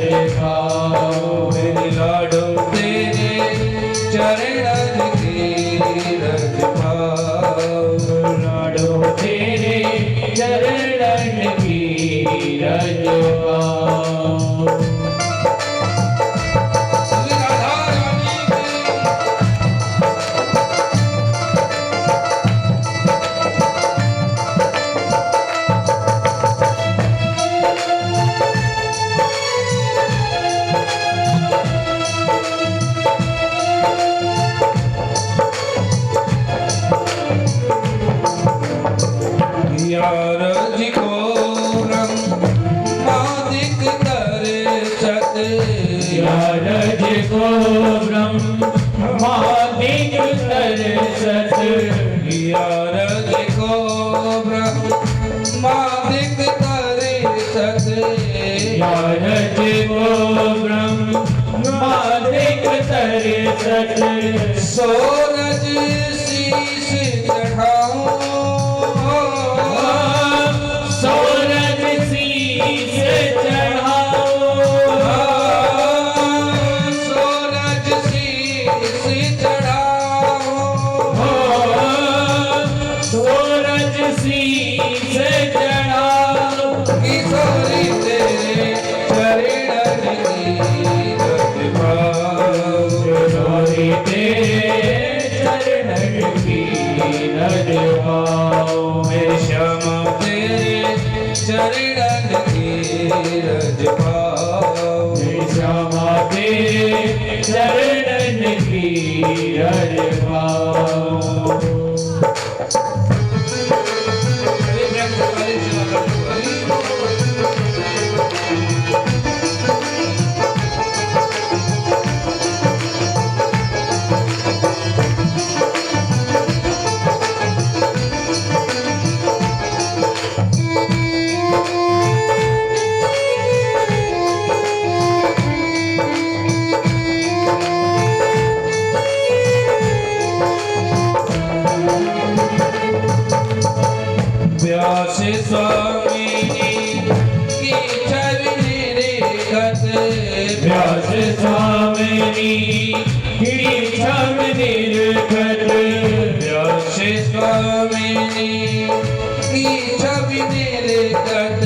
रज पाओ। मेरे लाडो तेरे चरणन की रज पाओ। लाडो तेरे चरणन की रज पाओ। रज को ब्रह्मादिक दर्शत। रज को ब्रह्मादिक दर्शत। रज को ब्रह्मादिक दर्शत। रज को ब्रह्मादिक दर्शत। सोरज शीश चढ़ाऊं। सोरज शीश चढ़ाओ। सोरज शीश चढ़ाओ। सोरज शीश चढ़ाओ। किशोरी तेरे चरणन की रज पाओ। किशोरी तेरे चरणन की रज पाओ। मेरे श्यामा तेरे चरणन की रज पाओ। श्यामा तेरे चरणन की रज पाओ। व्यास स्वामी की चरणी रेखत। व्यास स्वामिनी की छम निर्गत। व्यास स्वामी की छवि रेखत।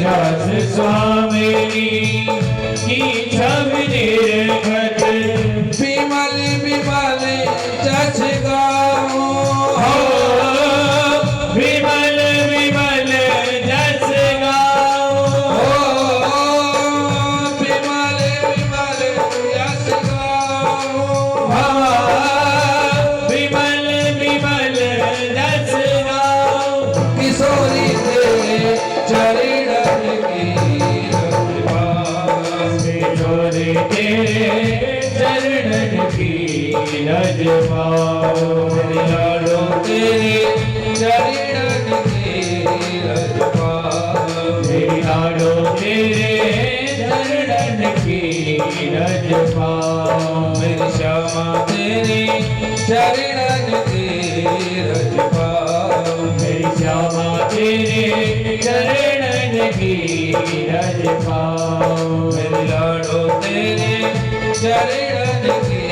व्यास स्वामिनी की छम निर्गत। विमल विमल जस गाओ। विमल विमल जस गाओ। विमल विमल जस गाओ। विमल विमल जस गाओ। किशोरी तेरे चरणन की रज पाओ। किशोरी तेरे चरणन की रज पाओ। मेरे लाडो तेरे चरणन की रज पाओ। मेरी लाडो तेरे चरणन की रज पाओ। मेरी श्यामा तेरे चरणन की रज पाओ। मेरी श्यामा तेरे चरणन की रज पाओ। मेरे लाडो तेरे चरणन की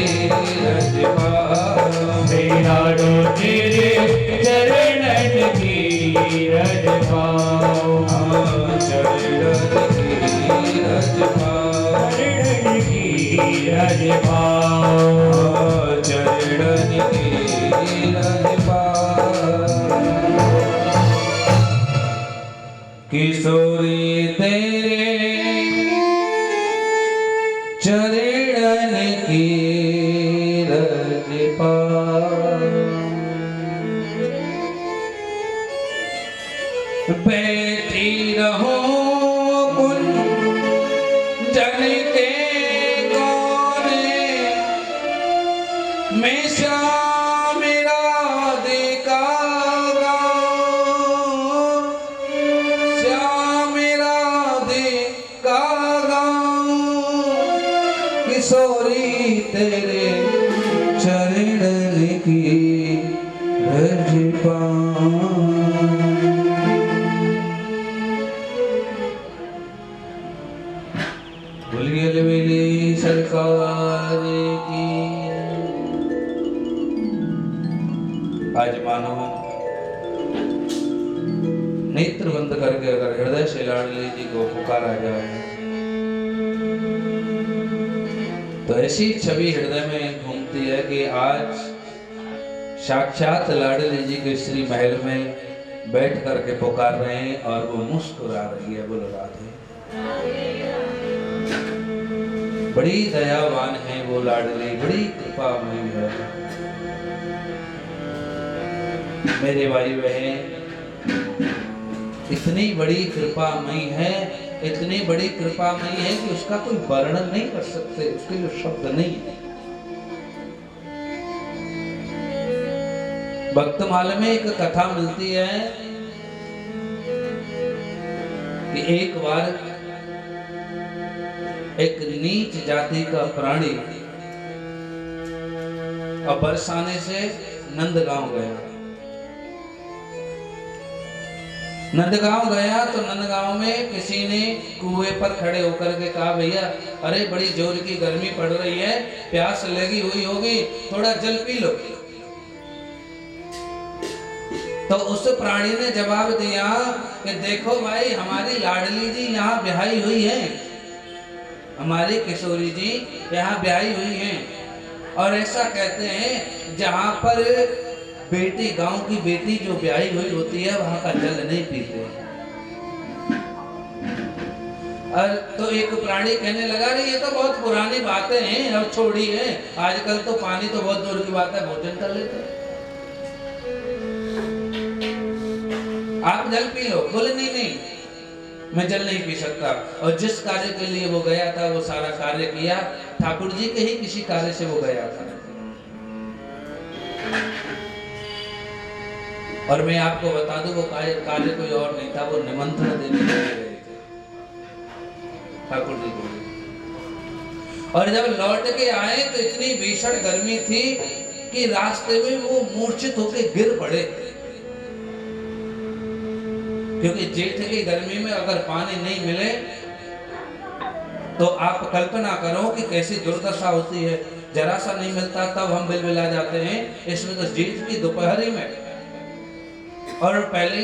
रज पाओ। मेरी लाडो तेरे चरणन की रज पाओ। चरणन की रज पाओ। चरणन की रज पाओ। चरणन की रज पाओ। किशोरी तेरे चरणन की रज पाओ। बैठी रहो कुंजन के कोने में श्याम राधे का गाऊं। श्याम राधे का गाऊं। किशोरी तेरे चरणन की रज पाऊं। बोलिए अलवेली सरकार की। आज मानो नेत्र बंद करके अगर हृदय से लाडली जी को पुकारा जाए तो ऐसी छवि हृदय में घूमती है कि आज साक्षात लाडली जी के श्री महल में बैठ करके पुकार रहे हैं और वो मुस्कुरा रही है। बोलो राधे। बड़ी दयावान है वो लाडली, बड़ी कृपामयी है। मेरे भाई बहन, इतनी बड़ी कृपामयी है, इतनी बड़ी कृपामयी है कि उसका कोई वर्णन नहीं कर सकते, उसके लिए शब्द नहीं है। भक्तमाला में एक कथा मिलती है कि एक बार एक नीच जाति का प्राणी और बरसाने से नंदगांव गया। नंदगांव गया तो नंदगांव में किसी ने कुएं पर खड़े होकर के कहा, भैया अरे बड़ी जोर की गर्मी पड़ रही है, प्यास लगी हुई होगी, थोड़ा जल पी लो। तो उस प्राणी ने जवाब दिया कि देखो भाई, हमारी लाडली जी यहाँ ब्याही हुई है, हमारी किशोरी जी यहाँ ब्याही हुई हैं, और ऐसा कहते हैं जहाँ पर बेटी, गांव की बेटी जो ब्याही हुई होती है वहां का जल नहीं पीते। और तो एक प्राणी कहने लगा, रे ये तो बहुत पुरानी बातें हैं, अब छोड़ी है, आजकल तो पानी तो बहुत दूर की बात है, भोजन कर लेते हैं, आप जल पी लो। बोले नहीं नहीं, मैं जल नहीं पी सकता। और जिस कार्य के लिए वो गया था वो सारा कार्य किया, ठाकुर जी के ही किसी कार्य से वो गया था। और मैं आपको बता दूं वो कार्य कोई और नहीं था, वो निमंत्रण देने के लिए गए थे ठाकुर जी को। और जब लौट के आए तो इतनी भीषण गर्मी थी कि रास्ते में वो मूर्छित होकर गिर पड़े, क्योंकि जेठ की गर्मी में अगर पानी नहीं मिले तो आप कल्पना करो कि कैसी दुर्दशा होती है। जरा सा नहीं मिलता तब हम बिलबिला जाते हैं, इसमें तो जेठ की दोपहरी में। और पहले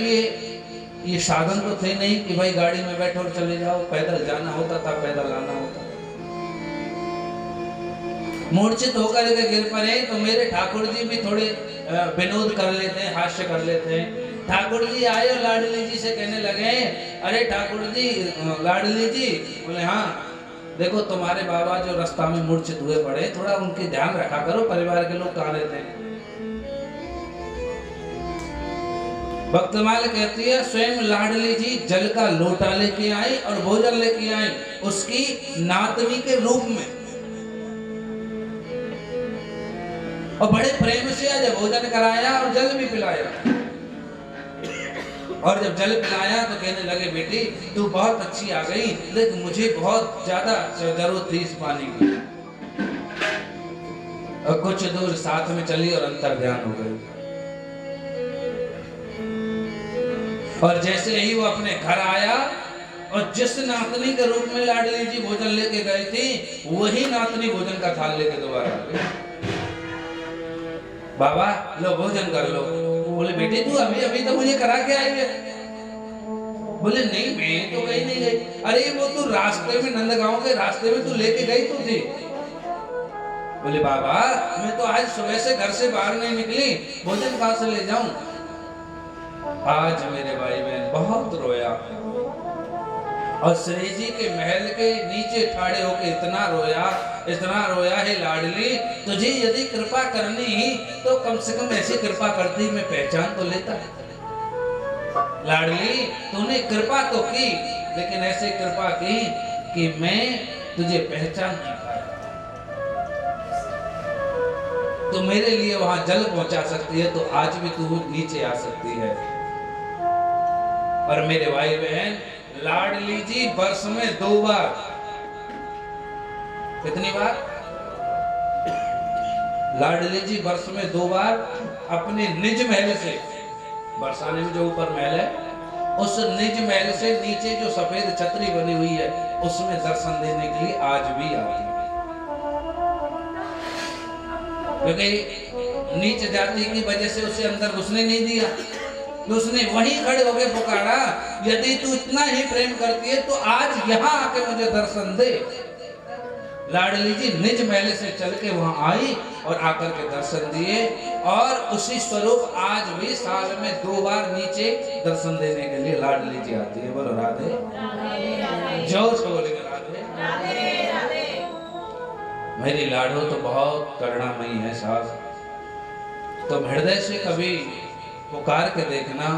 ये साधन तो थे नहीं कि भाई गाड़ी में बैठो और चले जाओ, पैदल जाना होता था, पैदल आना होता था। मूर्छित होकर के गिर पड़े तो मेरे ठाकुर जी भी थोड़े विनोद कर लेते हैं, हास्य कर लेते हैं। ठाकुर जी आए और लाडली जी से कहने लगे, अरे ठाकुर जी, लाडली जी। बोले हाँ, देखो तुम्हारे बाबा जो रास्ता में मूर्छित हुए पड़े, थोड़ा उनके ध्यान रखा करो, परिवार के लोग कहाँ रहते हैं। भक्तमाल कहती है, स्वयं लाडली जी जल का लोटा लेके आई और भोजन लेके आई, उसकी नातनी के रूप में, और बड़े प्रेम से आज भोजन कराया और जल भी पिलाया। और जब जल पिलाया तो कहने लगे, बेटी तू बहुत अच्छी आ गई, लेकिन मुझे बहुत ज्यादा जरूरत थी इस पानी की। और कुछ दूर साथ में चली और अंतर ध्यान हो गई। और जैसे ही वो अपने घर आया और जिस नातनी के रूप में लाडली जी भोजन लेके गई थी, वही नातनी भोजन का थाल लेके दोबारा आ गई। बाबा लो भोजन कर लो। बोले बेटे तू अभी अभी तो मुझे करा के आई है। बोले नहीं, मैं तो कहीं नहीं गई। अरे वो तू रास्ते में, नंदगांव के रास्ते में तू लेके गई तो थी। बोले बाबा मैं तो आज सुबह से घर से बाहर नहीं निकली, भोजन कहां से ले जाऊं। आज मेरे भाई बहन बहुत रोया, और श्री जी के महल के नीचे ठाड़े होके इतना रोया है, लाडली तुझे यदि कृपा करनी ही तो कम से कम ऐसी कृपा करती, मैं पहचान तो लेता। लाडली तूने कृपा तो की, लेकिन ऐसे कृपा की कि मैं तुझे पहचान नहीं पाया। तो मेरे लिए वहां जल पहुंचा सकती है तो आज भी तू नीचे आ सकती है। और मेरे भाई बहन, लाडली जी वर्ष में 2 बार, कितनी बार? लाडली जी वर्ष में 2 बार अपने निज महल से, बरसाने में जो ऊपर महल है उस निज महल से नीचे जो सफेद छतरी बनी हुई है उसमें दर्शन देने के लिए आज भी आती है, क्योंकि नीच जाति की वजह से उसे अंदर घुसने नहीं दिया। तो उसने वहीं खड़े होकर पुकारा, यदि तू इतना ही प्रेम करती है तो आज यहाँ आके मुझे दर्शन दे। लाडली जी निज महल से चल के वहां आई और आकर के दर्शन दिए, और उसी स्वरूप आज भी साल में 2 बार नीचे दर्शन देने के लिए लाडली जी आती है। बोलो राधे, जोर से बोलेंगे राधे। मेरी लाडो तो बहुत करुणामयी है सास, तुम हृदय से कभी पुकार के देखना,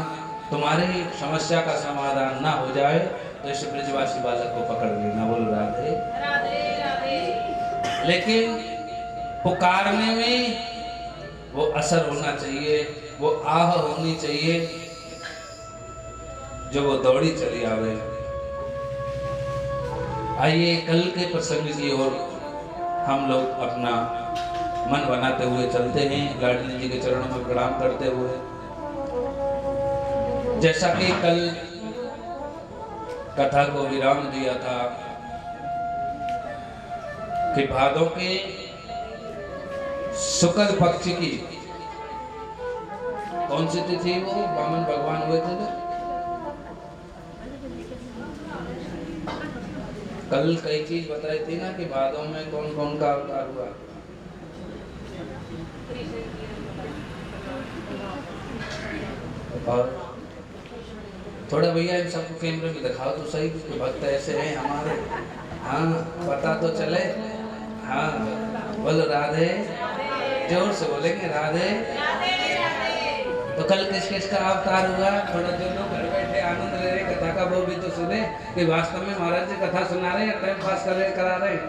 तुम्हारी समस्या का समाधान ना हो जाए तो इस ब्रजवासी बालक को पकड़ लेना। बोलो राधे। लेकिन पुकारने में वो असर होना चाहिए, वो आह होनी चाहिए जो वो दौड़ी चली आवे। आइए कल के प्रसंग की ओर हम लोग अपना मन बनाते हुए चलते हैं, लाडली जी के चरणों में प्रणाम करते हुए। जैसा कि कल कथा को विराम दिया था कि भादों के शुक्ल पक्ष की कौन सी तिथि वो वामन भगवान हुए थे ना? कल कई चीज बताई थी ना कि भादों में कौन कौन का अवतार हुआ। और थोड़ा भैया इन सबको कैमरे में दिखाओ तो सही कि भक्त ऐसे हैं हमारे, हाँ पता तो चले। हाँ बोलो राधे, जोर से बोलेंगे राधे। तो कल किस किस का अवतार हुआ, थोड़ा जो लोग घर बैठे आनंद ले रहे कथा का वो भी तो सुने कि वास्तव में महाराज जी कथा सुना रहे हैं, टाइम पास करा रहे हैं।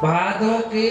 भादों के